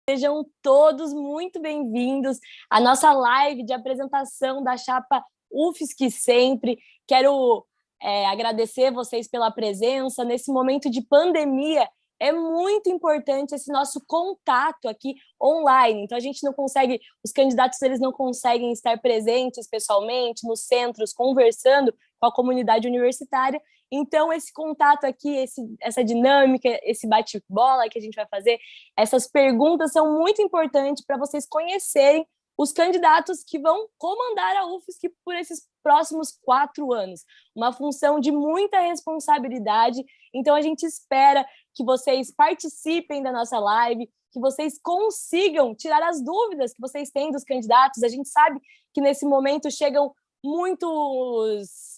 Sejam todos muito bem-vindos à nossa live de apresentação da chapa UFSC Sempre. Quero agradecer vocês pela presença. Nesse momento de pandemia, é muito importante esse nosso contato aqui online. Então, a gente não consegue, os candidatos eles não conseguem estar presentes pessoalmente nos centros, conversando com a comunidade universitária. Então, esse contato aqui, essa dinâmica, esse bate-bola que a gente vai fazer, essas perguntas são muito importantes para vocês conhecerem os candidatos que vão comandar a UFSC por esses próximos 4 anos. Uma função de muita responsabilidade. Então, a gente espera que vocês participem da nossa live, que vocês consigam tirar as dúvidas que vocês têm dos candidatos. A gente sabe que nesse momento chegam muitas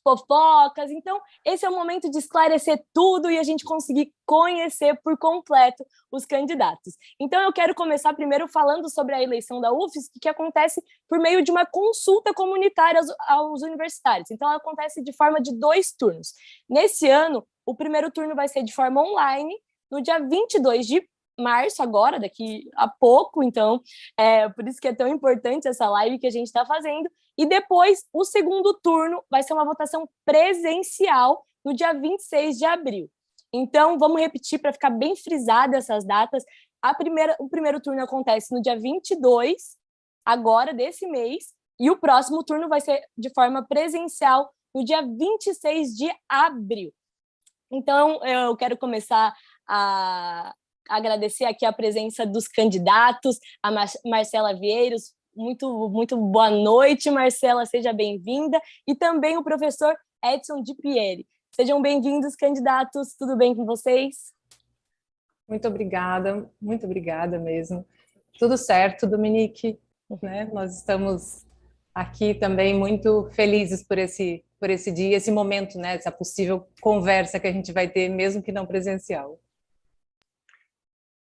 fofocas, então esse é o momento de esclarecer tudo e a gente conseguir conhecer por completo os candidatos. Então eu quero começar primeiro falando sobre a eleição da UFSC, que acontece por meio de uma consulta comunitária aos universitários. Então ela acontece de forma de 2 turnos. Nesse ano, o primeiro turno vai ser de forma online, no dia 22 de março, agora, daqui a pouco, então, por isso que é tão importante essa live que a gente está fazendo. E depois, o segundo turno vai ser uma votação presencial no dia 26 de abril. Então, vamos repetir para ficar bem frisada essas datas. O primeiro turno acontece no dia 22, agora, desse mês, e o próximo turno vai ser de forma presencial no dia 26 de abril. Então, eu quero começar a agradecer aqui a presença dos candidatos, a Marcela Vieiros. Muito boa noite, Marcela, seja bem-vinda. E também o professor Edson Di Pieri. Sejam bem-vindos, candidatos. Tudo bem com vocês? Muito obrigada mesmo. Tudo certo, Dominique, né? Nós estamos aqui também muito felizes por esse dia, esse momento, né? Essa possível conversa que a gente vai ter, mesmo que não presencial.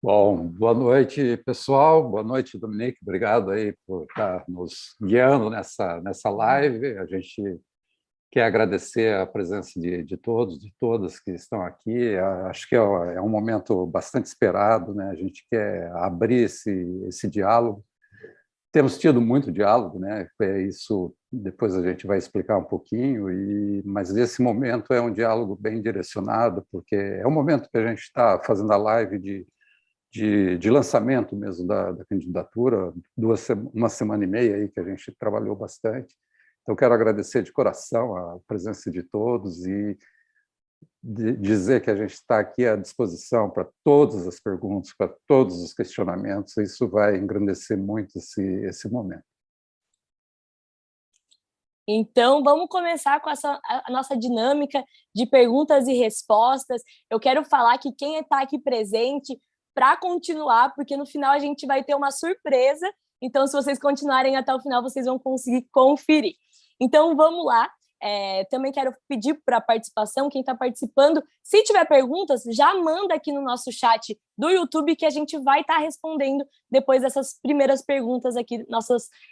Bom, boa noite, pessoal. Boa noite, Dominique. Obrigado aí por estar nos guiando nessa live. A gente quer agradecer a presença de todos, de todas que estão aqui. Acho que é um momento bastante esperado, né? A gente quer abrir esse diálogo. Temos tido muito diálogo, né? Isso depois a gente vai explicar um pouquinho, mas esse momento é um diálogo bem direcionado, porque é um momento que a gente está fazendo a live de lançamento mesmo da candidatura, uma semana e meia aí que a gente trabalhou bastante. Então, quero agradecer de coração a presença de todos e dizer que a gente está aqui à disposição para todas as perguntas, para todos os questionamentos. Isso vai engrandecer muito esse momento. Então, vamos começar com a nossa dinâmica de perguntas e respostas. Eu quero falar que quem está aqui presente para continuar, porque no final a gente vai ter uma surpresa. Então, se vocês continuarem até o final, vocês vão conseguir conferir. Então, vamos lá. Também quero pedir para a participação, quem está participando, se tiver perguntas, já manda aqui no nosso chat do YouTube que a gente vai estar respondendo depois dessas primeiras perguntas aqui,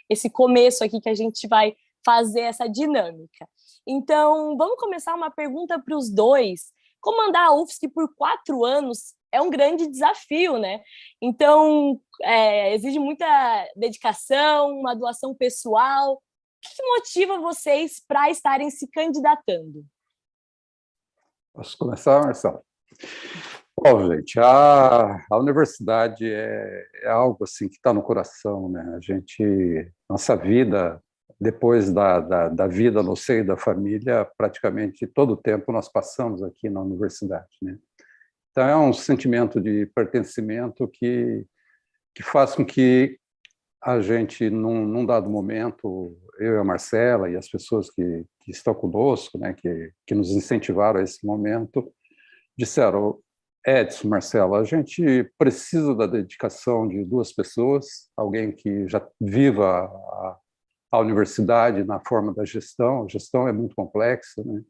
esse começo aqui que a gente vai fazer essa dinâmica. Então, vamos começar uma pergunta para os dois. Comandar a UFSC por 4 anos é um grande desafio, né? Então, exige muita dedicação, uma doação pessoal. O que motiva vocês para estarem se candidatando? Posso começar, Marcelo? Bom, gente, a universidade é algo assim que está no coração, né? Nossa vida, depois da vida no seio da família, praticamente todo o tempo nós passamos aqui na universidade, né? Então, é um sentimento de pertencimento que faz com que a gente, num dado momento, eu e a Marcela e as pessoas que estão conosco, né, que nos incentivaram a esse momento, disseram: Edson, Marcela, a gente precisa da dedicação de 2 pessoas, alguém que já viva a universidade na forma da gestão. A gestão é muito complexa, né?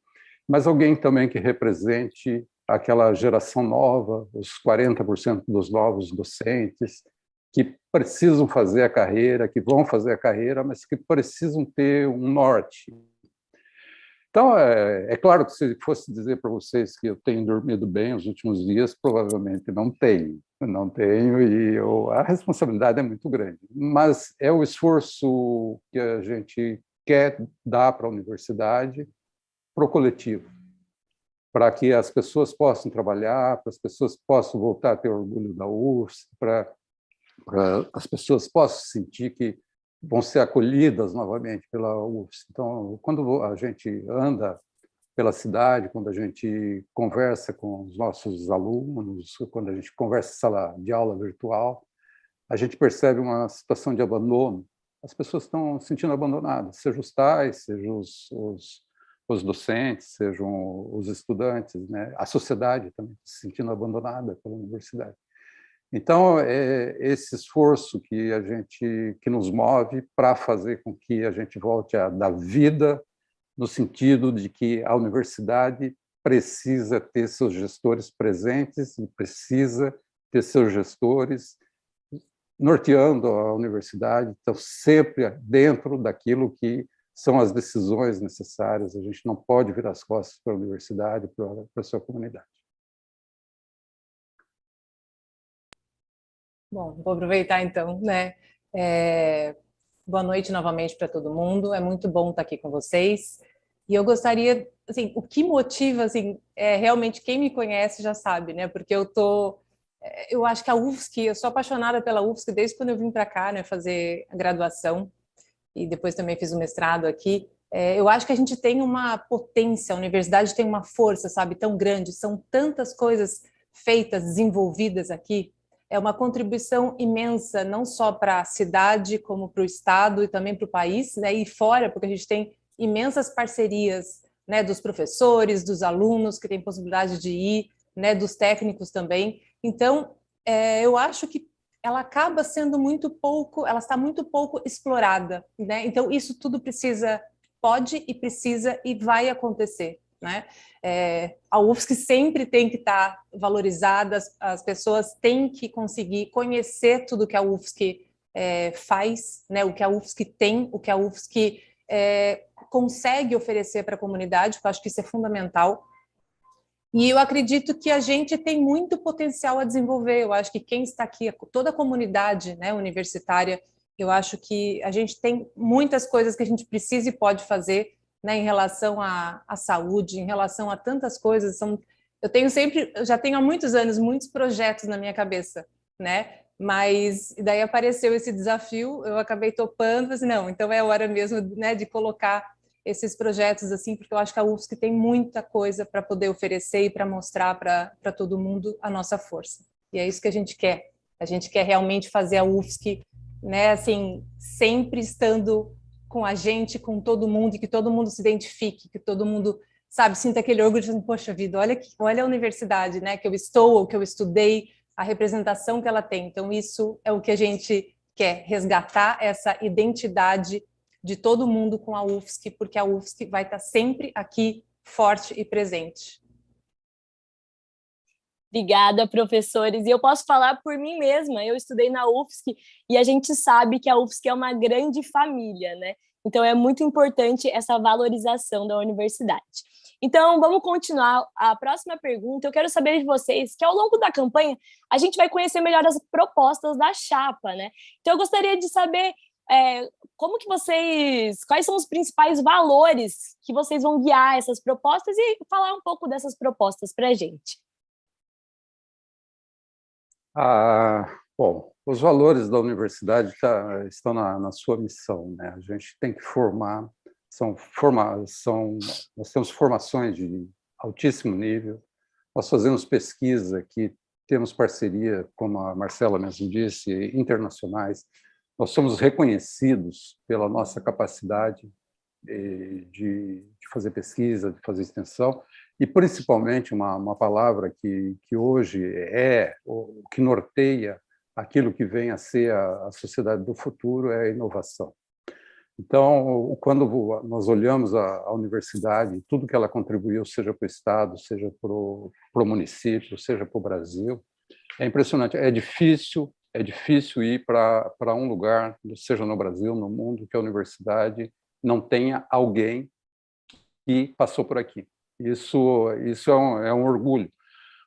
Mas alguém também que represente aquela geração nova, os 40% dos novos docentes, que precisam fazer a carreira, que vão fazer a carreira, mas que precisam ter um norte. Então, é claro que se fosse dizer para vocês que eu tenho dormido bem os últimos dias, provavelmente não tenho, Não tenho, e a responsabilidade é muito grande. Mas é o esforço que a gente quer dar para a universidade, para o coletivo, para que as pessoas possam trabalhar, para as pessoas possam voltar a ter orgulho da UFSC, para as pessoas possam sentir que vão ser acolhidas novamente pela UFSC. Então, quando a gente anda pela cidade, quando a gente conversa com os nossos alunos, quando a gente conversa em sala de aula virtual, a gente percebe uma situação de abandono. As pessoas estão se sentindo abandonadas, sejam os pais, sejam os docentes, sejam os estudantes, né? A sociedade também se sentindo abandonada pela universidade. Então, é esse esforço que nos move para fazer com que a gente volte a dar vida, no sentido de que a universidade precisa ter seus gestores presentes e precisa ter seus gestores norteando a universidade, então sempre dentro daquilo que são as decisões necessárias. A gente não pode virar as costas para a universidade, para a sua comunidade. Bom, vou aproveitar então, né? Boa noite novamente para todo mundo. É muito bom estar aqui com vocês. E eu gostaria, assim, o que motiva, assim, realmente quem me conhece já sabe, né? Porque eu acho que a UFSC, eu sou apaixonada pela UFSC desde quando eu vim para cá, né? Fazer a graduação e depois também fiz o mestrado aqui. Eu acho que a gente tem uma potência, a universidade tem uma força, sabe, tão grande. São tantas coisas feitas, desenvolvidas aqui. É uma contribuição imensa, não só para a cidade, como para o estado e também para o país, né? E fora, porque a gente tem imensas parcerias, né, dos professores, dos alunos que têm possibilidade de ir, né, dos técnicos também. Então, eu acho que ela acaba sendo muito pouco, ela está muito pouco explorada, né? Então, isso tudo pode e precisa e vai acontecer, né? A UFSC sempre tem que estar valorizada, as pessoas têm que conseguir conhecer tudo que a UFSC faz, né? O que a UFSC tem, o que a UFSC consegue oferecer para a comunidade, porque eu acho que isso é fundamental. E eu acredito que a gente tem muito potencial a desenvolver. Eu acho que quem está aqui, toda a comunidade, né, universitária, eu acho que a gente tem muitas coisas que a gente precisa e pode fazer, né, em relação à saúde, em relação a tantas coisas. Eu já tenho há muitos anos muitos projetos na minha cabeça, né? Mas daí apareceu esse desafio, eu acabei topando, assim, não, então é hora mesmo, né, de colocar esses projetos, assim, porque eu acho que a UFSC tem muita coisa para poder oferecer e para mostrar para todo mundo a nossa força. E é isso que a gente quer. A gente quer realmente fazer a UFSC, né, assim, sempre estando com a gente, com todo mundo, e que todo mundo se identifique, que todo mundo, sabe, sinta aquele orgulho de, poxa vida, olha a universidade, né, que eu estou, ou que eu estudei, a representação que ela tem. Então, isso é o que a gente quer, resgatar essa identidade de todo mundo com a UFSC, porque a UFSC vai estar sempre aqui, forte e presente. Obrigada, professores. E eu posso falar por mim mesma, eu estudei na UFSC e a gente sabe que a UFSC é uma grande família, né? Então é muito importante essa valorização da universidade. Então, vamos continuar. A próxima pergunta, eu quero saber de vocês que ao longo da campanha a gente vai conhecer melhor as propostas da chapa, né? Então eu gostaria de saber como que quais são os principais valores que vocês vão guiar essas propostas e falar um pouco dessas propostas para a gente. Bom, os valores da universidade estão na sua missão, né? A gente tem que formar, nós temos formações de altíssimo nível, nós fazemos pesquisa aqui, temos parceria, como a Marcela mesmo disse, internacionais, nós somos reconhecidos pela nossa capacidade de fazer pesquisa, de fazer extensão, e principalmente uma palavra que hoje é o que norteia aquilo que vem a ser a sociedade do futuro é a inovação. Então, quando nós olhamos a universidade, tudo que ela contribuiu, seja para o Estado, seja para o município, seja para o Brasil, é impressionante. É difícil ir para um lugar, seja no Brasil, no mundo, que a universidade não tenha alguém que passou por aqui. Isso é um orgulho.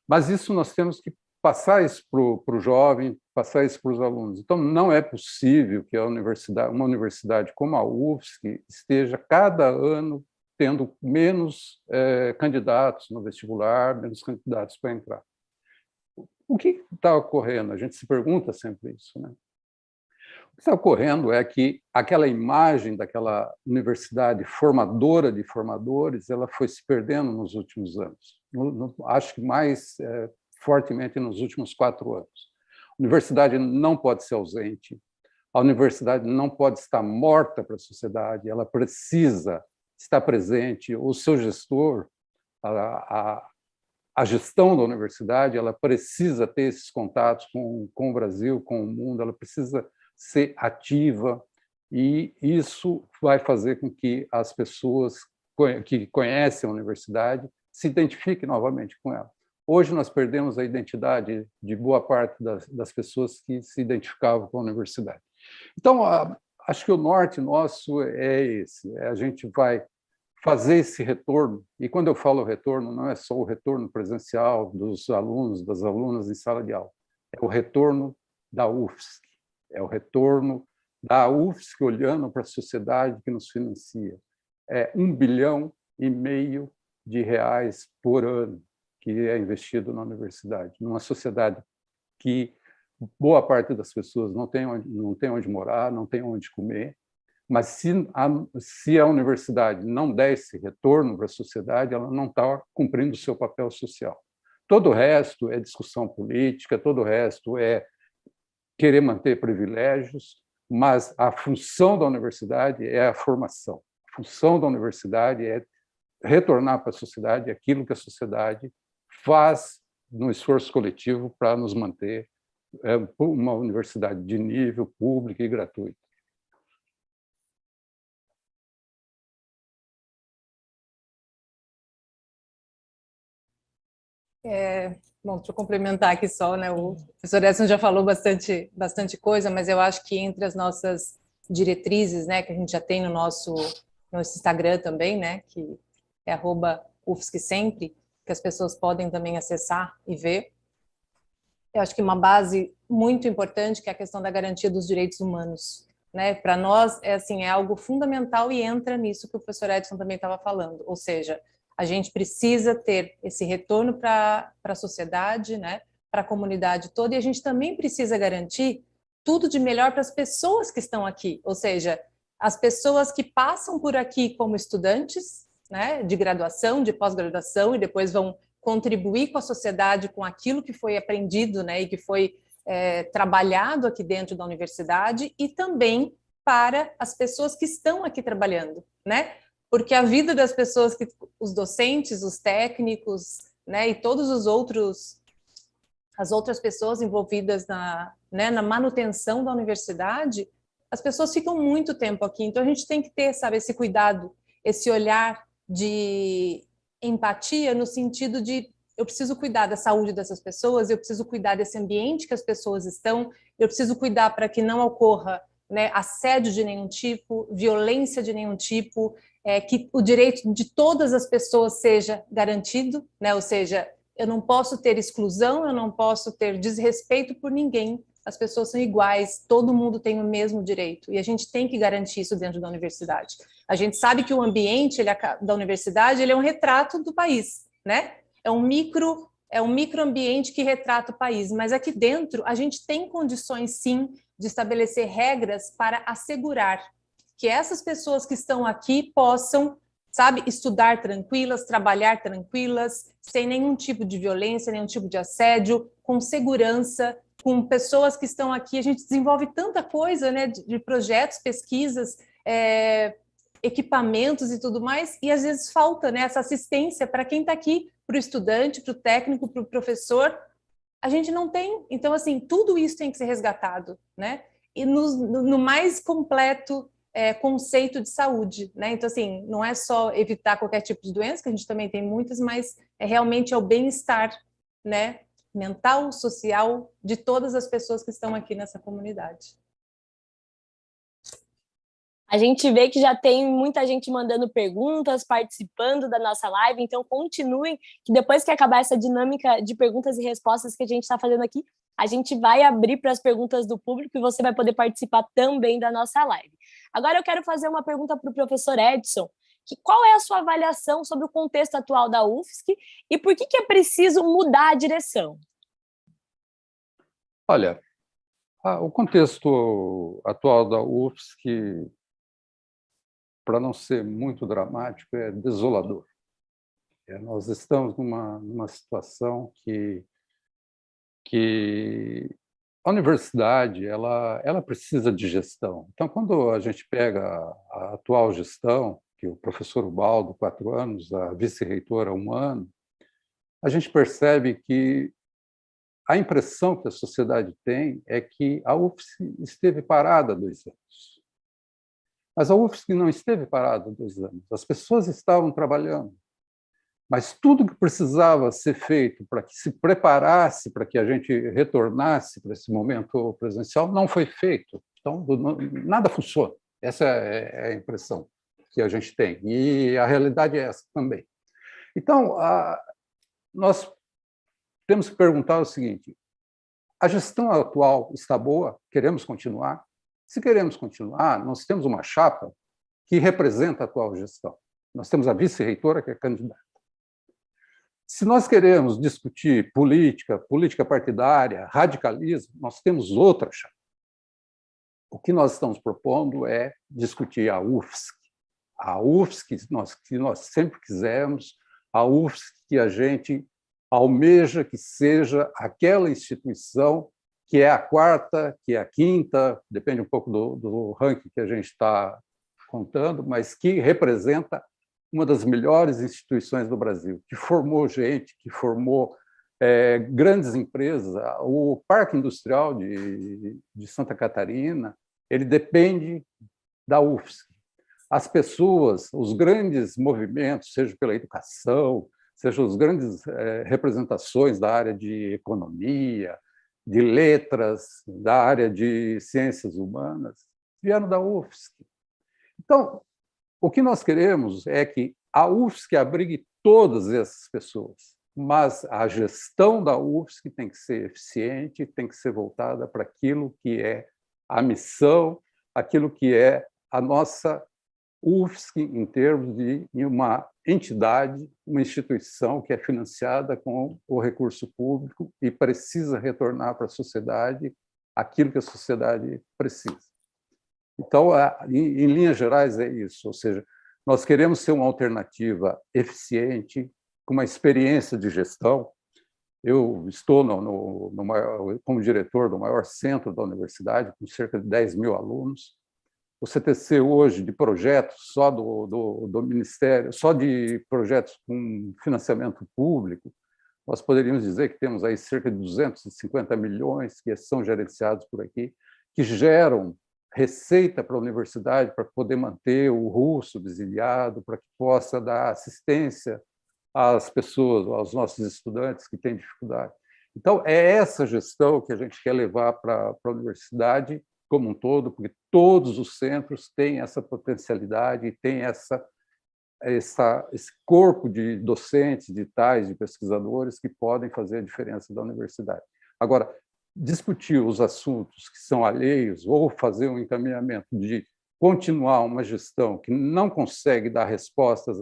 Mas isso nós temos que passar isso para o jovem, passar isso para os alunos. Então, não é possível que uma universidade como a UFSC esteja cada ano tendo menos candidatos no vestibular, menos candidatos para entrar. O que está ocorrendo? A gente se pergunta sempre isso, né? O que está ocorrendo é que aquela imagem daquela universidade formadora de formadores, ela foi se perdendo nos últimos anos. Acho que mais fortemente nos últimos 4 anos. A universidade não pode ser ausente, a universidade não pode estar morta para a sociedade, ela precisa estar presente. O seu gestor, a gestão da universidade, ela precisa ter esses contatos com o Brasil, com o mundo, ela precisa ser ativa, e isso vai fazer com que as pessoas que conhecem a universidade se identifiquem novamente com ela. Hoje nós perdemos a identidade de boa parte das pessoas que se identificavam com a universidade. Então, acho que o norte nosso é esse, a gente vai fazer esse retorno, e quando eu falo retorno, não é só o retorno presencial dos alunos, das alunas em sala de aula, é o retorno da UFSC, é o retorno da UFSC olhando para a sociedade que nos financia. É R$1,5 bilhão de reais por ano que é investido na universidade, numa sociedade que boa parte das pessoas não tem onde morar, não tem onde comer, mas se a universidade não der esse retorno para a sociedade, ela não está cumprindo o seu papel social. Todo o resto é discussão política, todo o resto é querer manter privilégios, mas a função da universidade é a formação. A função da universidade é retornar para a sociedade aquilo que a sociedade faz no esforço coletivo para nos manter uma universidade de nível público e gratuito. Bom, deixa eu complementar aqui só, né? O professor Edson já falou bastante coisa, mas eu acho que entre as nossas diretrizes, né, que a gente já tem no nosso Instagram também, né, que é @UFSCSempre, que as pessoas podem também acessar e ver. Eu acho que uma base muito importante que é a questão da garantia dos direitos humanos, né? Para nós é algo fundamental e entra nisso que o professor Edson também estava falando, ou seja, a gente precisa ter esse retorno para a sociedade, né? Para a comunidade toda, e a gente também precisa garantir tudo de melhor para as pessoas que estão aqui, ou seja, as pessoas que passam por aqui como estudantes, né? De graduação, de pós-graduação, e depois vão contribuir com a sociedade, com aquilo que foi aprendido, né, e que foi trabalhado aqui dentro da universidade, e também para as pessoas que estão aqui trabalhando, né? Porque a vida das pessoas, os docentes, os técnicos, né, e todos os as outras pessoas envolvidas na manutenção da universidade, as pessoas ficam muito tempo aqui. Então a gente tem que ter, sabe, esse cuidado, esse olhar de empatia no sentido de eu preciso cuidar da saúde dessas pessoas, eu preciso cuidar desse ambiente que as pessoas estão, eu preciso cuidar para que não ocorra, né, assédio de nenhum tipo, violência de nenhum tipo, que o direito de todas as pessoas seja garantido, né, ou seja, eu não posso ter exclusão, eu não posso ter desrespeito por ninguém, as pessoas são iguais, todo mundo tem o mesmo direito, e a gente tem que garantir isso dentro da universidade. A gente sabe que o ambiente da universidade ele é um retrato do país, né? É um microambiente que retrata o país, mas aqui dentro a gente tem condições, sim, de estabelecer regras para assegurar que essas pessoas que estão aqui possam, sabe, estudar tranquilas, trabalhar tranquilas, sem nenhum tipo de violência, nenhum tipo de assédio, com segurança, com pessoas que estão aqui. A gente desenvolve tanta coisa, né, de projetos, pesquisas, equipamentos e tudo mais, e às vezes falta, né, essa assistência para quem está aqui, para o estudante, para o técnico, para o professor. A gente não tem. Então, assim, tudo isso tem que ser resgatado, né? E no mais completo conceito de saúde, né? Então, assim, não é só evitar qualquer tipo de doença, que a gente também tem muitas, mas realmente é o bem-estar, né? Mental, social, de todas as pessoas que estão aqui nessa comunidade. A gente vê que já tem muita gente mandando perguntas, participando da nossa live, então continuem, que depois que acabar essa dinâmica de perguntas e respostas que a gente está fazendo aqui, a gente vai abrir para as perguntas do público e você vai poder participar também da nossa live. Agora eu quero fazer uma pergunta para o professor Edson, que qual é a sua avaliação sobre o contexto atual da UFSC e por que é preciso mudar a direção? Olha, o contexto atual da UFSC, para não ser muito dramático, é desolador. Nós estamos numa situação que a universidade ela precisa de gestão. Então, quando a gente pega a atual gestão, que o professor Ubaldo, 4 anos, a vice-reitora, 1 ano, a gente percebe que a impressão que a sociedade tem é que a UFSC esteve parada há 2 anos. Mas a UFSC não esteve parada há 2 anos. As pessoas estavam trabalhando. Mas tudo que precisava ser feito para que se preparasse, para que a gente retornasse para esse momento presencial, não foi feito. Então, nada funciona. Essa é a impressão que a gente tem. E a realidade é essa também. Então, nós temos que perguntar o seguinte: a gestão atual está boa? Queremos continuar? Se queremos continuar, nós temos uma chapa que representa a atual gestão. Nós temos a vice-reitora, que é candidata. Se nós queremos discutir política partidária, radicalismo, nós temos outra chapa. O que nós estamos propondo é discutir a UFSC. A UFSC que nós sempre quisemos, a UFSC que a gente almeja que seja aquela instituição que é a 4ª, que é a 5ª, depende um pouco do ranking que a gente está contando, mas que representa uma das melhores instituições do Brasil, que formou gente, que formou grandes empresas. O Parque Industrial de Santa Catarina, ele depende da UFSC. As pessoas, os grandes movimentos, seja pela educação, seja as grandes representações da área de economia, de letras, da área de ciências humanas, vieram da UFSC. Então, o que nós queremos é que a UFSC abrigue todas essas pessoas, mas a gestão da UFSC tem que ser eficiente, tem que ser voltada para aquilo que é a missão, aquilo que é a nossa UFSC em termos de uma entidade, uma instituição que é financiada com o recurso público e precisa retornar para a sociedade aquilo que a sociedade precisa. Então, em linhas gerais, é isso. Ou seja, nós queremos ser uma alternativa eficiente, com uma experiência de gestão. Eu estou como diretor do maior centro da universidade, com cerca de 10 mil alunos. O CTC hoje, de projetos só do Ministério, só de projetos com financiamento público, nós poderíamos dizer que temos aí cerca de 250 milhões que são gerenciados por aqui, que geram receita para a universidade para poder manter o russo subsidiado, para que possa dar assistência às pessoas, aos nossos estudantes que têm dificuldade. Então, é essa gestão que a gente quer levar para a universidade como um todo, porque todos os centros têm essa potencialidade e têm esse corpo de docentes, de tais, de pesquisadores que podem fazer a diferença da universidade. Agora, discutir os assuntos que são alheios ou fazer um encaminhamento de continuar uma gestão que não consegue dar respostas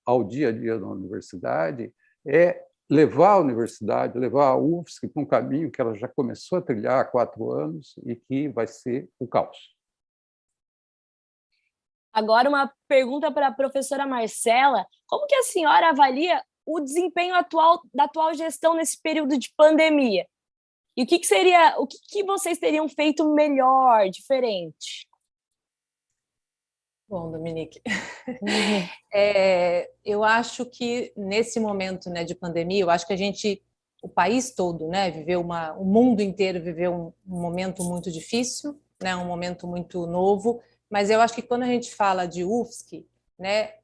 ao dia a dia da universidade é levar a universidade, levar a UFSC para um caminho que ela já começou a trilhar há 4 anos e que vai ser o caos. Agora, uma pergunta para a professora Marcela. Como que a senhora avalia o desempenho atual da atual gestão nesse período de pandemia? E o que vocês teriam feito melhor, diferente? Bom, Dominique, eu acho que nesse momento, né, de pandemia, eu acho que o país todo, né, o mundo inteiro viveu um momento muito difícil, né, um momento muito novo, mas eu acho que quando a gente fala de UFSC, né,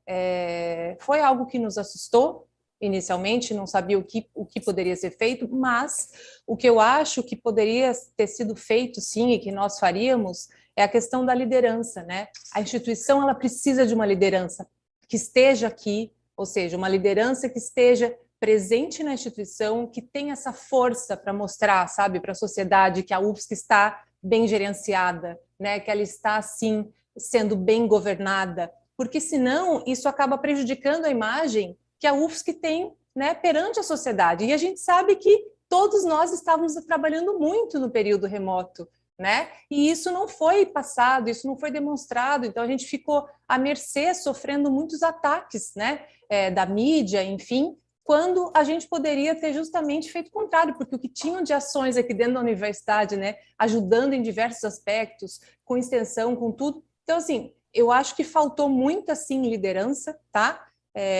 foi algo que nos assustou inicialmente, não sabia o que poderia ser feito, mas o que eu acho que poderia ter sido feito, sim, e que nós faríamos, é a questão da liderança, né? A instituição, ela precisa de uma liderança que esteja aqui, ou seja, uma liderança que esteja presente na instituição, que tem essa força para mostrar, sabe, para a sociedade que a UFSC está bem gerenciada, né? Que ela está, sim, sendo bem governada, porque senão isso acaba prejudicando a imagem que a UFSC tem, né, perante a sociedade. E a gente sabe que todos nós estávamos trabalhando muito no período remoto, né? E isso não foi passado, isso não foi demonstrado, então a gente ficou à mercê, sofrendo muitos ataques, né, da mídia, enfim, quando a gente poderia ter justamente feito o contrário, porque o que tinham de ações aqui dentro da universidade, né, ajudando em diversos aspectos, com extensão, com tudo. Então, assim, eu acho que faltou muito, assim, liderança, tá?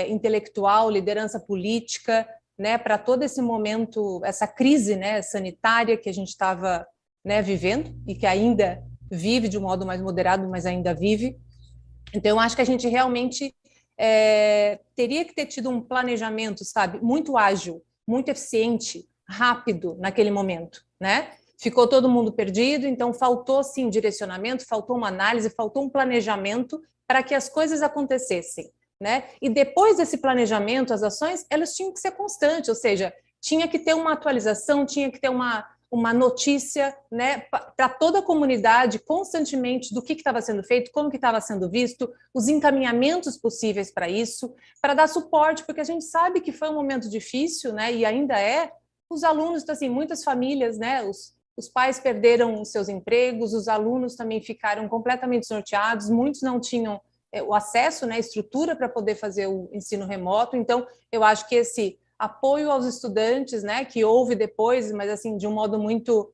Intelectual, liderança política, né, para todo esse momento, essa crise, né, sanitária que a gente estava, né, vivendo e que ainda vive de um modo mais moderado, mas ainda vive. Então, eu acho que a gente realmente teria que ter tido um planejamento, sabe, muito ágil, muito eficiente, rápido naquele momento, né? Ficou todo mundo perdido, então faltou, sim, direcionamento, faltou uma análise, faltou um planejamento para que as coisas acontecessem, né? E depois desse planejamento, as ações, elas tinham que ser constantes, ou seja, tinha que ter uma atualização, tinha que ter uma notícia, né, para toda a comunidade constantemente do que estava sendo feito, como que estava sendo visto, os encaminhamentos possíveis para isso, para dar suporte, porque a gente sabe que foi um momento difícil, né, e ainda é. Os alunos, assim, muitas famílias, né, os pais perderam os seus empregos, os alunos também ficaram completamente desnorteados, muitos não tinham o acesso, né, estrutura para poder fazer o ensino remoto. Então, eu acho que esse apoio aos estudantes, né, que houve depois, mas assim de um modo muito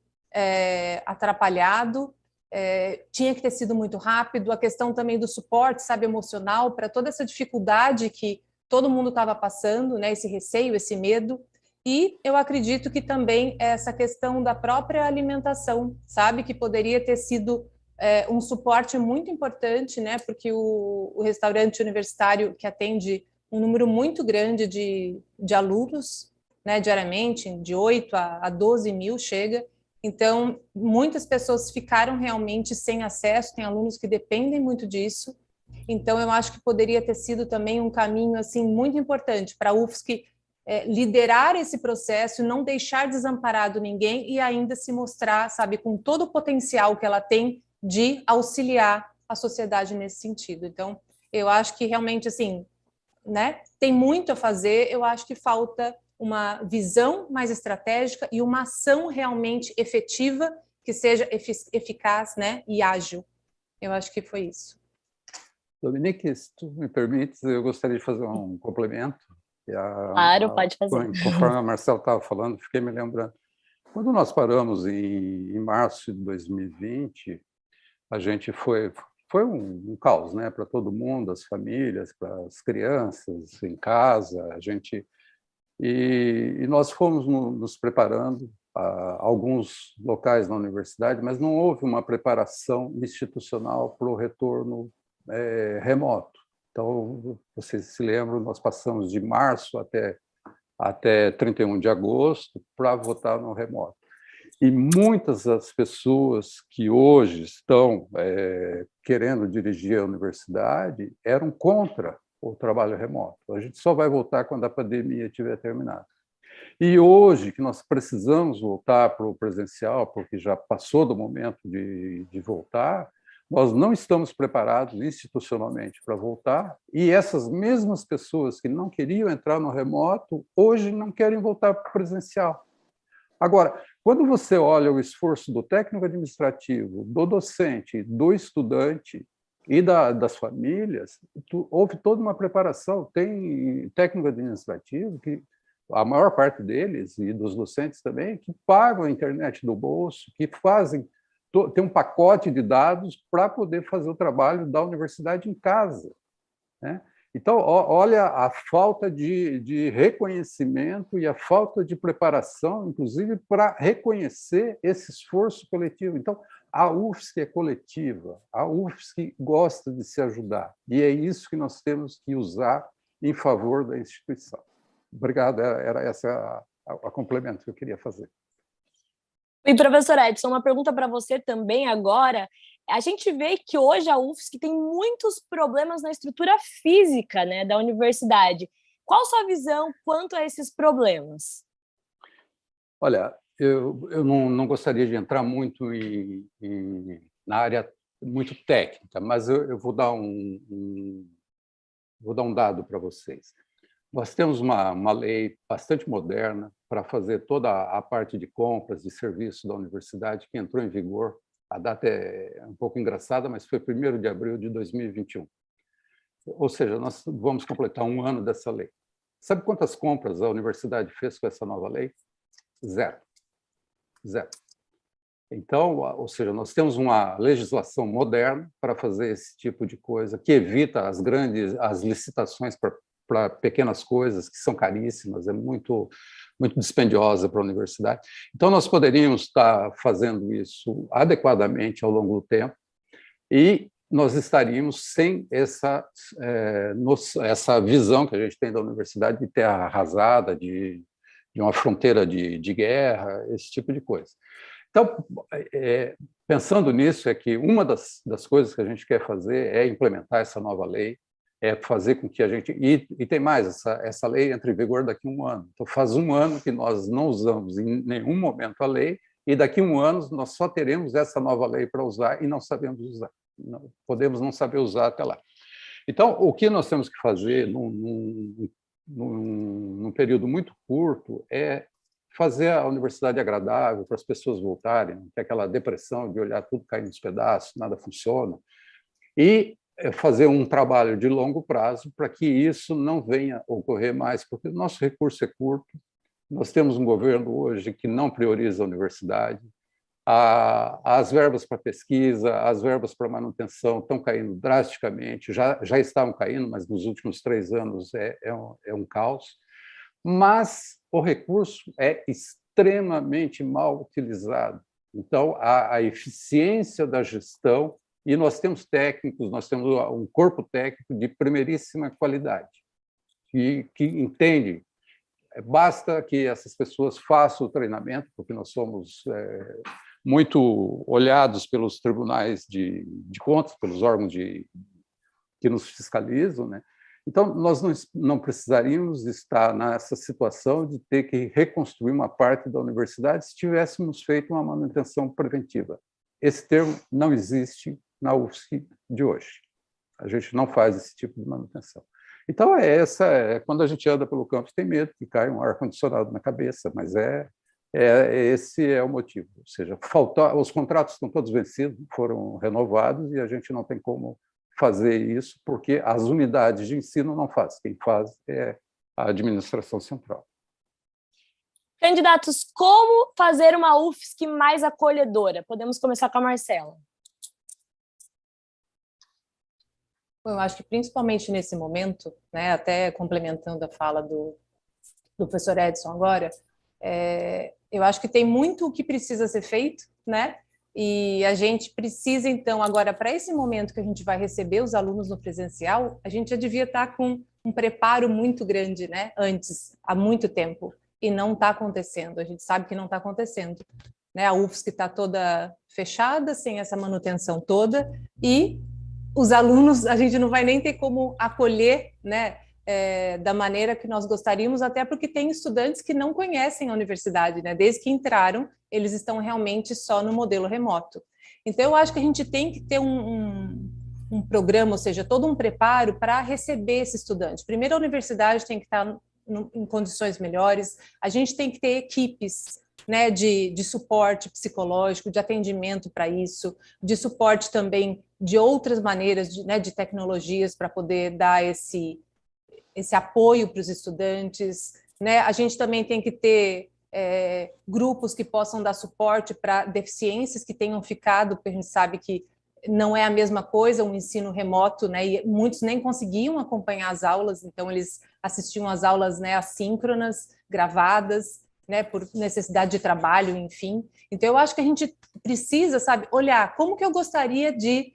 atrapalhado, tinha que ter sido muito rápido. A questão também do suporte, sabe, emocional para toda essa dificuldade que todo mundo estava passando, né, esse receio, esse medo. E eu acredito que também essa questão da própria alimentação, sabe, que poderia ter sido um suporte muito importante, né, porque o restaurante universitário que atende um número muito grande de alunos, né, diariamente, de 8 a 12 mil chega. Então, muitas pessoas ficaram realmente sem acesso, tem alunos que dependem muito disso. Então, eu acho que poderia ter sido também um caminho assim muito importante para a UFSC liderar esse processo, não deixar desamparado ninguém e ainda se mostrar, sabe, com todo o potencial que ela tem de auxiliar a sociedade nesse sentido. Então, eu acho que realmente, assim, né, tem muito a fazer. Eu acho que falta uma visão mais estratégica e uma ação realmente efetiva que seja eficaz, né, e ágil. Eu acho que foi isso. Dominique, se tu me permites, eu gostaria de fazer um complemento. Claro, pode fazer. Conforme a Marcela estava falando, fiquei me lembrando. Quando nós paramos em março de 2020, a gente foi um caos, né, para todo mundo, as famílias, para as crianças em casa, e nós fomos nos preparando a alguns locais na universidade, mas não houve uma preparação institucional para o retorno remoto. Então, vocês se lembram, nós passamos de março até 31 de agosto para votar no remoto. E muitas das pessoas que hoje estão querendo dirigir a universidade eram contra o trabalho remoto. A gente só vai voltar quando a pandemia tiver terminado. E hoje, que nós precisamos voltar para o presencial, porque já passou do momento de voltar, nós não estamos preparados institucionalmente para voltar, e essas mesmas pessoas que não queriam entrar no remoto, hoje não querem voltar para o presencial. Agora, quando você olha o esforço do técnico administrativo, do docente, do estudante e das famílias, houve toda uma preparação. Tem técnico administrativo que a maior parte deles, e dos docentes também, que pagam a internet do bolso, que tem um pacote de dados para poder fazer o trabalho da universidade em casa, né? Então, olha a falta de reconhecimento e a falta de preparação, inclusive, para reconhecer esse esforço coletivo. Então, a UFSC é coletiva, a UFSC gosta de se ajudar, e é isso que nós temos que usar em favor da instituição. Obrigado, era esse a complemento que eu queria fazer. E, professor Edson, uma pergunta para você também agora. A gente vê que hoje a UFSC tem muitos problemas na estrutura física, né, da universidade. Qual a sua visão quanto a esses problemas? Olha, eu não gostaria de entrar muito na área muito técnica, mas eu vou dar vou dar um dado para vocês. Nós temos uma lei bastante moderna para fazer toda a parte de compras de serviços da universidade, que entrou em vigor. A data é um pouco engraçada, mas foi 1º de abril de 2021. Ou seja, nós vamos completar um ano dessa lei. Sabe quantas compras a universidade fez com essa nova lei? Zero. Zero. Então, ou seja, nós temos uma legislação moderna para fazer esse tipo de coisa, que evita as licitações para pequenas coisas, que são caríssimas, é muito dispendiosa para a universidade. Então, nós poderíamos estar fazendo isso adequadamente ao longo do tempo e nós estaríamos sem essa visão que a gente tem da universidade de terra arrasada, de uma fronteira de guerra, esse tipo de coisa. Então, pensando nisso, é que uma das coisas que a gente quer fazer é implementar essa nova lei, é fazer com que a gente... E tem mais, essa lei entra em vigor daqui a um ano. Então, faz um ano que nós não usamos em nenhum momento a lei, e daqui a um ano nós só teremos essa nova lei para usar e não sabemos usar. Podemos não saber usar até lá. Então, o que nós temos que fazer num período muito curto é fazer a universidade agradável para as pessoas voltarem, que é aquela depressão de olhar tudo caindo nos pedaços, nada funciona, e fazer um trabalho de longo prazo para que isso não venha ocorrer mais, porque o nosso recurso é curto, nós temos um governo hoje que não prioriza a universidade, as verbas para pesquisa, as verbas para manutenção estão caindo drasticamente, já estavam caindo, mas nos últimos 3 anos é um caos, mas o recurso é extremamente mal utilizado. Então, a eficiência da gestão, e nós temos técnicos, nós temos um corpo técnico de primeiríssima qualidade, que entende. Basta que essas pessoas façam o treinamento, porque nós somos muito olhados pelos tribunais de contas, pelos órgãos que nos fiscalizam, né? Então, nós não precisaríamos estar nessa situação de ter que reconstruir uma parte da universidade se tivéssemos feito uma manutenção preventiva. Esse termo não existe na UFSC de hoje. A gente não faz esse tipo de manutenção. Então, quando a gente anda pelo campus, tem medo que caia um ar-condicionado na cabeça, mas esse é o motivo. Ou seja, os contratos estão todos vencidos, foram renovados, e a gente não tem como fazer isso, porque as unidades de ensino não fazem. Quem faz é a administração central. Candidatos, como fazer uma UFSC mais acolhedora? Podemos começar com a Marcela. Eu acho que principalmente nesse momento, né, até complementando a fala do professor Edson agora, eu acho que tem muito o que precisa ser feito, né? E a gente precisa, então, agora, para esse momento que a gente vai receber os alunos no presencial, a gente já devia estar com um preparo muito grande, né? Antes, há muito tempo, e não está acontecendo. A gente sabe que não está acontecendo, né? A UFSC está toda fechada, sem essa manutenção toda, e os alunos, a gente não vai nem ter como acolher, né, da maneira que nós gostaríamos, até porque tem estudantes que não conhecem a universidade, né? Desde que entraram, eles estão realmente só no modelo remoto. Então, eu acho que a gente tem que ter um programa, ou seja, todo um preparo para receber esse estudante. Primeiro, a universidade tem que estar em condições melhores, a gente tem que ter equipes, né, de suporte psicológico, de atendimento para isso, de suporte também de outras maneiras, de tecnologias para poder dar esse apoio para os estudantes, né? A gente também tem que ter grupos que possam dar suporte para deficiências que tenham ficado, porque a gente sabe que não é a mesma coisa um ensino remoto, né? E muitos nem conseguiam acompanhar as aulas, então eles assistiam às aulas, né, assíncronas, gravadas, né, por necessidade de trabalho, enfim. Então, eu acho que a gente precisa, sabe, olhar como que eu gostaria de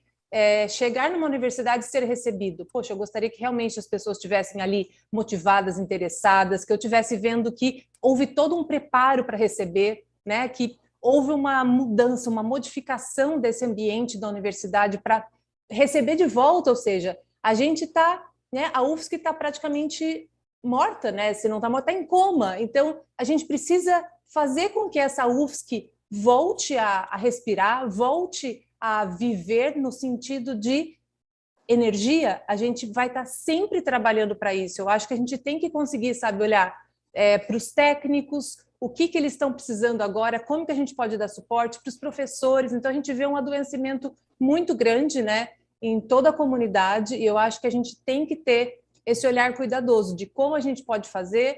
chegar numa universidade e ser recebido. Poxa, eu gostaria que realmente as pessoas estivessem ali motivadas, interessadas, que eu estivesse vendo que houve todo um preparo para receber, né, que houve uma mudança, uma modificação desse ambiente da universidade para receber de volta, ou seja, a gente está, né, a UFSC está praticamente morta, né? Se não está morta, está em coma. Então, a gente precisa fazer com que essa UFSC volte a respirar, volte a viver no sentido de energia. A gente vai estar sempre trabalhando para isso. Eu acho que a gente tem que conseguir, sabe, olhar para os técnicos, o que eles estão precisando agora, como que a gente pode dar suporte para os professores. Então, a gente vê um adoecimento muito grande, né, em toda a comunidade, e eu acho que a gente tem que ter esse olhar cuidadoso de como a gente pode fazer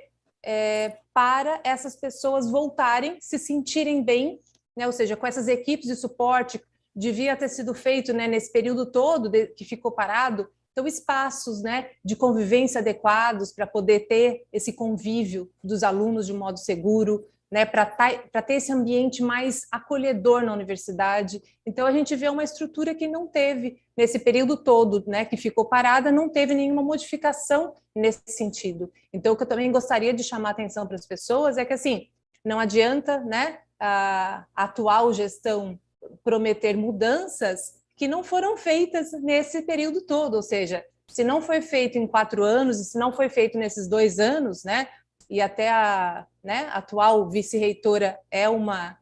para essas pessoas voltarem, se sentirem bem, né, ou seja, com essas equipes de suporte. Devia ter sido feito, né, nesse período todo que ficou parado, então espaços, né, de convivência adequados para poder ter esse convívio dos alunos de modo seguro, né, para ter esse ambiente mais acolhedor na universidade. Então, a gente vê uma estrutura que não teve, nesse período todo, né, que ficou parada, não teve nenhuma modificação nesse sentido. Então, o que eu também gostaria de chamar a atenção para as pessoas é que, assim, não adianta, né, a atual gestão prometer mudanças que não foram feitas nesse período todo, ou seja, se não foi feito em 4 anos, e se não foi feito nesses 2 anos, né, e até a, né, atual vice-reitora é uma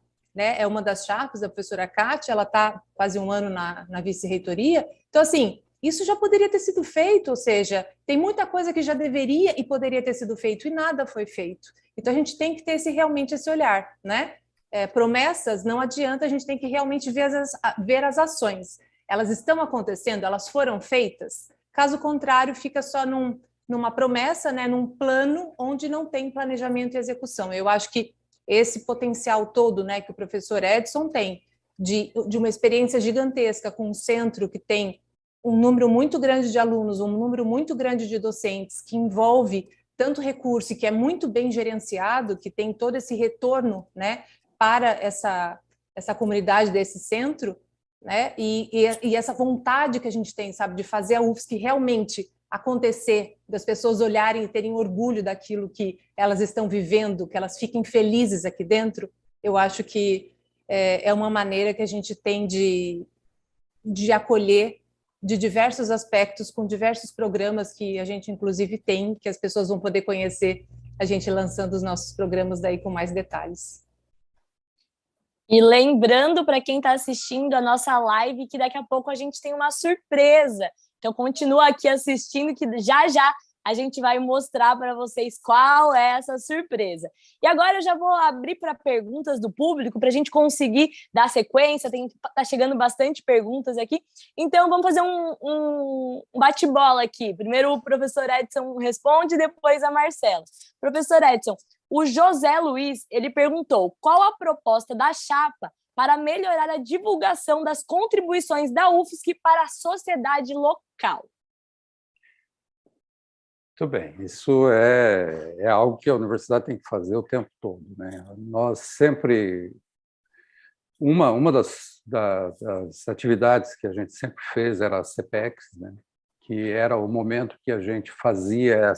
das chapas, a professora Kátia, ela está quase 1 ano na vice-reitoria. Então, assim, isso já poderia ter sido feito, ou seja, tem muita coisa que já deveria e poderia ter sido feito e nada foi feito. Então, a gente tem que ter realmente esse olhar, né? Promessas não adianta, a gente tem que realmente ver as ações. Elas estão acontecendo, elas foram feitas? Caso contrário, fica só numa promessa, né, num plano onde não tem planejamento e execução. Eu acho que esse potencial todo, né, que o professor Edson tem, de uma experiência gigantesca com um centro que tem um número muito grande de alunos, um número muito grande de docentes, que envolve tanto recurso e que é muito bem gerenciado, que tem todo esse retorno, né, para essa comunidade desse centro, né, e essa vontade que a gente tem, sabe, de fazer a UFSC realmente acontecer, das pessoas olharem e terem orgulho daquilo que elas estão vivendo, que elas fiquem felizes aqui dentro. Eu acho que é uma maneira que a gente tem de acolher de diversos aspectos, com diversos programas que a gente, inclusive, tem, que as pessoas vão poder conhecer a gente lançando os nossos programas daí com mais detalhes. E lembrando para quem está assistindo a nossa live que daqui a pouco a gente tem uma surpresa. Então, continua aqui assistindo que já a gente vai mostrar para vocês qual é essa surpresa. E agora eu já vou abrir para perguntas do público, para a gente conseguir dar sequência, tá chegando bastante perguntas aqui. Então, vamos fazer um bate-bola aqui. Primeiro o professor Edson responde, depois a Marcela. Professor Edson, o José Luiz, ele perguntou qual a proposta da chapa para melhorar a divulgação das contribuições da UFSC para a sociedade local. Muito bem, isso é algo que a universidade tem que fazer o tempo todo, né? Nós sempre... Uma das atividades que a gente sempre fez era a CPEX, né? Que era o momento que a gente fazia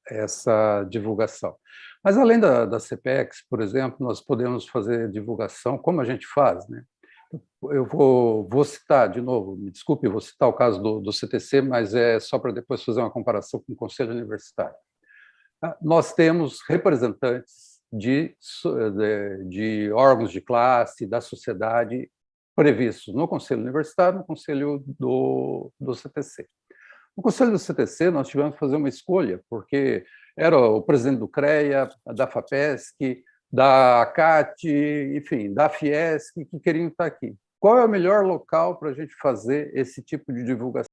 essa divulgação. Mas, além da CPEX, por exemplo, nós podemos fazer divulgação, como a gente faz, né? Eu vou citar, de novo, me desculpe, vou citar o caso do CTC, mas é só para depois fazer uma comparação com o Conselho Universitário. Nós temos representantes de órgãos de classe, da sociedade, previstos no Conselho Universitário, no Conselho do CTC. No Conselho do CTC, nós tivemos que fazer uma escolha, porque era o presidente do CREA, da FAPESC, da ACAT, enfim, da Fiesc, que queriam estar aqui. Qual é o melhor local para a gente fazer esse tipo de divulgação?